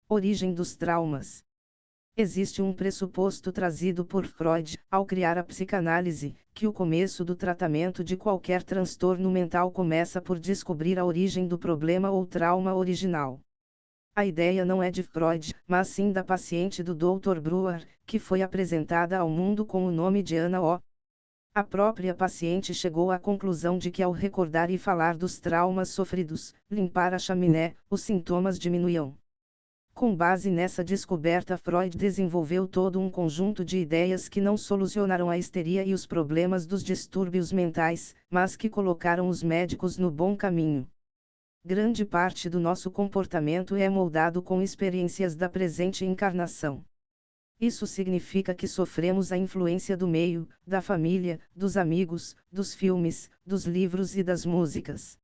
Origem dos traumas. Existe um pressuposto trazido por Freud, ao criar a psicanálise, que o começo do tratamento de qualquer transtorno mental começa por descobrir a origem do problema ou trauma original. A ideia não é de Freud, mas sim da paciente do Dr. Breuer, que foi apresentada ao mundo com o nome de Ana O. A própria paciente chegou à conclusão de que ao recordar e falar dos traumas sofridos, limpar a chaminé, os sintomas diminuíam. Com base nessa descoberta, Freud desenvolveu todo um conjunto de ideias que não solucionaram a histeria e os problemas dos distúrbios mentais, mas que colocaram os médicos no bom caminho. Grande parte do nosso comportamento é moldado com experiências da presente encarnação. Isso significa que sofremos a influência do meio, da família, dos amigos, dos filmes, dos livros e das músicas.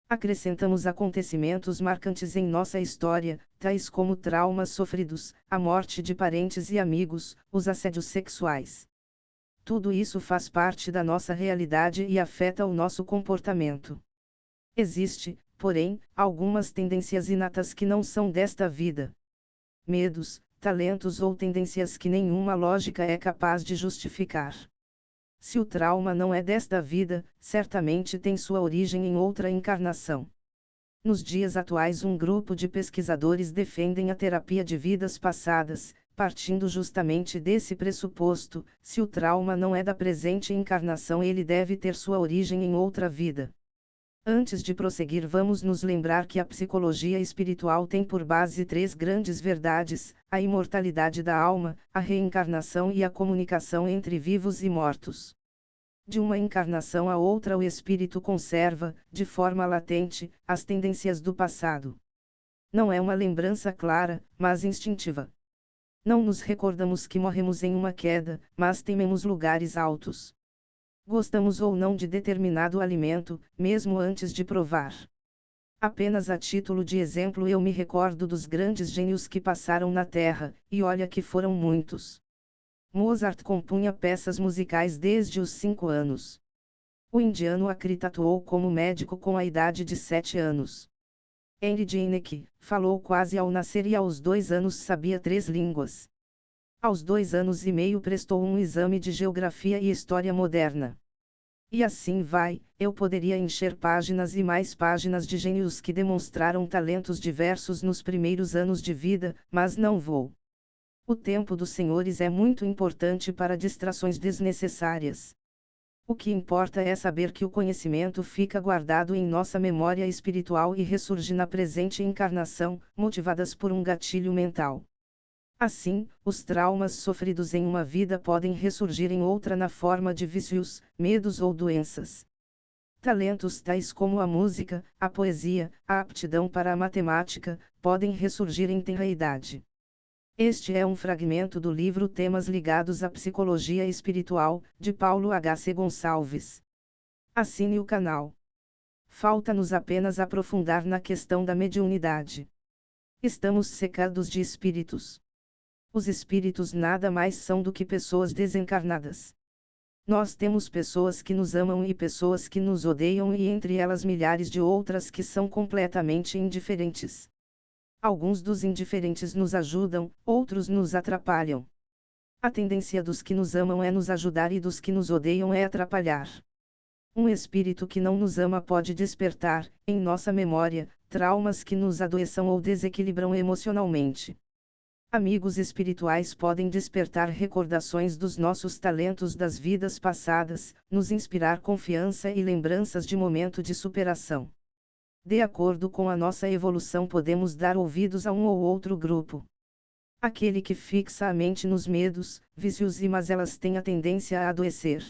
Acrescentamos acontecimentos marcantes em nossa história, tais como traumas sofridos, a morte de parentes e amigos, os assédios sexuais. Tudo isso faz parte da nossa realidade e afeta o nosso comportamento. Existe, porém, algumas tendências inatas que não são desta vida. Medos, talentos ou tendências que nenhuma lógica é capaz de justificar. Se o trauma não é desta vida, certamente tem sua origem em outra encarnação. Nos dias atuais, um grupo de pesquisadores defendem a terapia de vidas passadas, partindo justamente desse pressuposto: se o trauma não é da presente encarnação, ele deve ter sua origem em outra vida. Antes de prosseguir, vamos nos lembrar que a psicologia espiritual tem por base três grandes verdades: a imortalidade da alma, a reencarnação e a comunicação entre vivos e mortos. De uma encarnação a outra, o espírito conserva, de forma latente, as tendências do passado. Não é uma lembrança clara, mas instintiva. Não nos recordamos que morremos em uma queda, mas tememos lugares altos. Gostamos ou não de determinado alimento, mesmo antes de provar. Apenas a título de exemplo, eu me recordo dos grandes gênios que passaram na Terra, e olha que foram muitos. Mozart compunha peças musicais desde os 5 anos. O indiano Akri tatuou como médico com a idade de 7 anos. Henry Janek falou quase ao nascer e aos 2 anos sabia 3 línguas. Aos 2 anos e meio prestou um exame de geografia e história moderna. E assim vai, eu poderia encher páginas e mais páginas de gênios que demonstraram talentos diversos nos primeiros anos de vida, mas não vou. O tempo dos senhores é muito importante para distrações desnecessárias. O que importa é saber que o conhecimento fica guardado em nossa memória espiritual e ressurge na presente encarnação, motivadas por um gatilho mental. Assim, os traumas sofridos em uma vida podem ressurgir em outra na forma de vícios, medos ou doenças. Talentos tais como a música, a poesia, a aptidão para a matemática, podem ressurgir em tenra idade. Este é um fragmento do livro Temas Ligados à Psicologia Espiritual, de Paulo H.C. Gonçalves. Assine o canal. Falta-nos apenas aprofundar na questão da mediunidade. Estamos cercados de espíritos. Os espíritos nada mais são do que pessoas desencarnadas. Nós temos pessoas que nos amam e pessoas que nos odeiam, e entre elas milhares de outras que são completamente indiferentes. Alguns dos indiferentes nos ajudam, outros nos atrapalham. A tendência dos que nos amam é nos ajudar e dos que nos odeiam é atrapalhar. Um espírito que não nos ama pode despertar, em nossa memória, traumas que nos adoeçam ou desequilibram emocionalmente. Amigos espirituais podem despertar recordações dos nossos talentos das vidas passadas, nos inspirar confiança e lembranças de momento de superação. De acordo com a nossa evolução, podemos dar ouvidos a um ou outro grupo. Aquele que fixa a mente nos medos, vícios e mazelas tem a tendência a adoecer.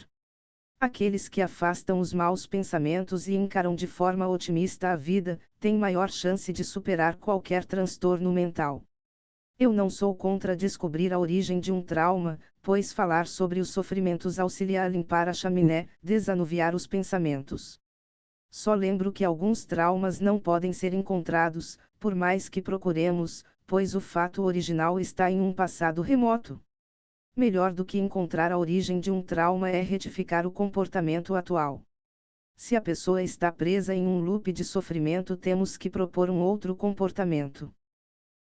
Aqueles que afastam os maus pensamentos e encaram de forma otimista a vida, têm maior chance de superar qualquer transtorno mental. Eu não sou contra descobrir a origem de um trauma, pois falar sobre os sofrimentos auxilia a limpar a chaminé, desanuviar os pensamentos. Só lembro que alguns traumas não podem ser encontrados, por mais que procuremos, pois o fato original está em um passado remoto. Melhor do que encontrar a origem de um trauma é retificar o comportamento atual. Se a pessoa está presa em um loop de sofrimento, temos que propor um outro comportamento.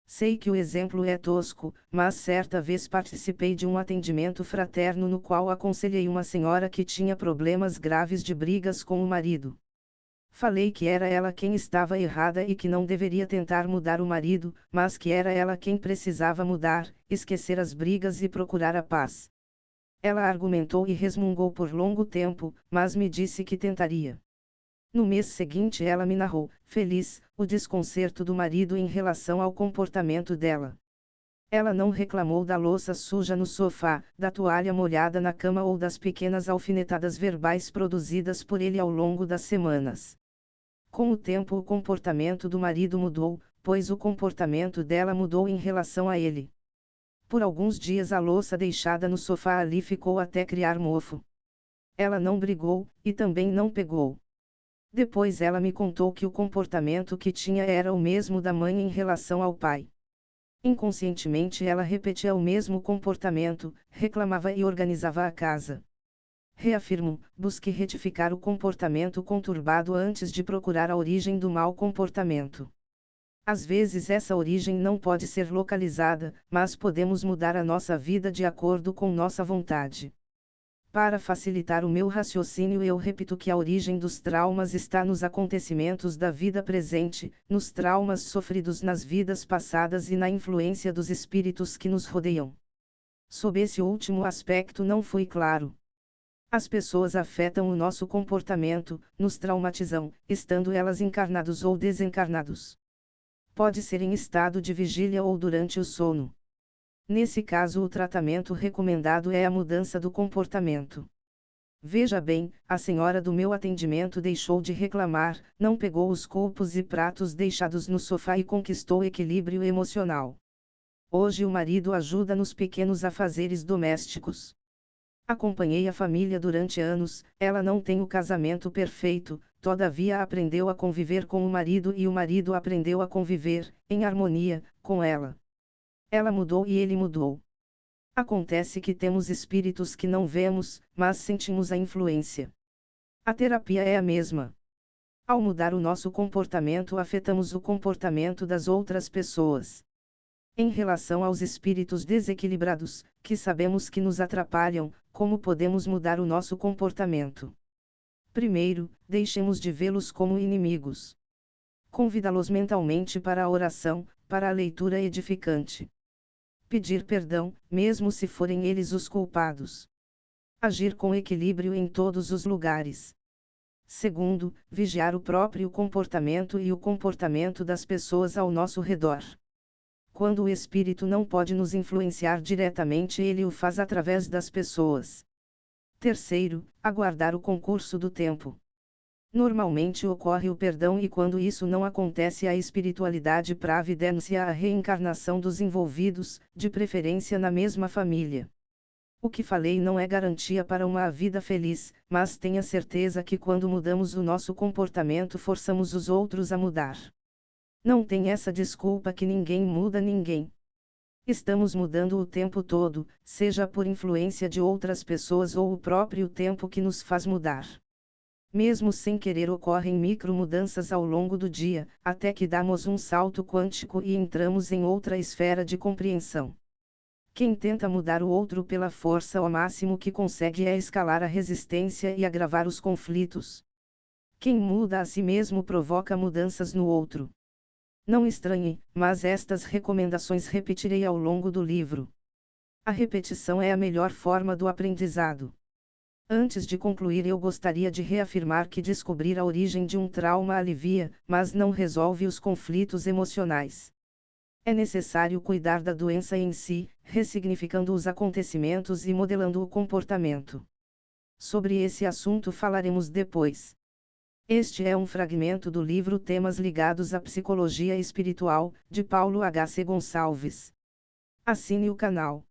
Sei que o exemplo é tosco, mas certa vez participei de um atendimento fraterno no qual aconselhei uma senhora que tinha problemas graves de brigas com o marido. Falei que era ela quem estava errada e que não deveria tentar mudar o marido, mas que era ela quem precisava mudar, esquecer as brigas e procurar a paz. Ela argumentou e resmungou por longo tempo, mas me disse que tentaria. No mês seguinte ela me narrou, feliz, o desconcerto do marido em relação ao comportamento dela. Ela não reclamou da louça suja no sofá, da toalha molhada na cama ou das pequenas alfinetadas verbais produzidas por ele ao longo das semanas. Com o tempo o comportamento do marido mudou, pois o comportamento dela mudou em relação a ele. Por alguns dias a louça deixada no sofá ali ficou até criar mofo. Ela não brigou, e também não pegou. Depois ela me contou que o comportamento que tinha era o mesmo da mãe em relação ao pai. Inconscientemente ela repetia o mesmo comportamento, reclamava e organizava a casa. Reafirmo, busque retificar o comportamento conturbado antes de procurar a origem do mau comportamento. Às vezes essa origem não pode ser localizada, mas podemos mudar a nossa vida de acordo com nossa vontade. Para facilitar o meu raciocínio, eu repito que a origem dos traumas está nos acontecimentos da vida presente, nos traumas sofridos nas vidas passadas e na influência dos espíritos que nos rodeiam. Sob esse último aspecto não fui claro. As pessoas afetam o nosso comportamento, nos traumatizam, estando elas encarnados ou desencarnados. Pode ser em estado de vigília ou durante o sono. Nesse caso o tratamento recomendado é a mudança do comportamento. Veja bem, a senhora do meu atendimento deixou de reclamar, não pegou os copos e pratos deixados no sofá e conquistou equilíbrio emocional. Hoje o marido ajuda nos pequenos afazeres domésticos. Acompanhei a família durante anos, ela não tem o casamento perfeito, todavia aprendeu a conviver com o marido e o marido aprendeu a conviver, em harmonia, com ela. Ela mudou e ele mudou. Acontece que temos espíritos que não vemos, mas sentimos a influência. A terapia é a mesma. Ao mudar o nosso comportamento, afetamos o comportamento das outras pessoas. Em relação aos espíritos desequilibrados, que sabemos que nos atrapalham, como podemos mudar o nosso comportamento? Primeiro, deixemos de vê-los como inimigos. Convidá-los mentalmente para a oração, para a leitura edificante. Pedir perdão, mesmo se forem eles os culpados. Agir com equilíbrio em todos os lugares. Segundo, vigiar o próprio comportamento e o comportamento das pessoas ao nosso redor. Quando o espírito não pode nos influenciar diretamente, ele o faz através das pessoas. Terceiro, aguardar o concurso do tempo. Normalmente ocorre o perdão e quando isso não acontece a espiritualidade providencia a reencarnação dos envolvidos, de preferência na mesma família. O que falei não é garantia para uma vida feliz, mas tenha certeza que quando mudamos o nosso comportamento forçamos os outros a mudar. Não tem essa desculpa que ninguém muda ninguém. Estamos mudando o tempo todo, seja por influência de outras pessoas ou o próprio tempo que nos faz mudar. Mesmo sem querer ocorrem micromudanças ao longo do dia, até que damos um salto quântico e entramos em outra esfera de compreensão. Quem tenta mudar o outro pela força ao máximo que consegue é escalar a resistência e agravar os conflitos. Quem muda a si mesmo provoca mudanças no outro. Não estranhe, mas estas recomendações repetirei ao longo do livro. A repetição é a melhor forma do aprendizado. Antes de concluir, eu gostaria de reafirmar que descobrir a origem de um trauma alivia, mas não resolve os conflitos emocionais. É necessário cuidar da doença em si, ressignificando os acontecimentos e modelando o comportamento. Sobre esse assunto falaremos depois. Este é um fragmento do livro Temas Ligados à Psicologia Espiritual, de Paulo H. C. Gonçalves. Assine o canal.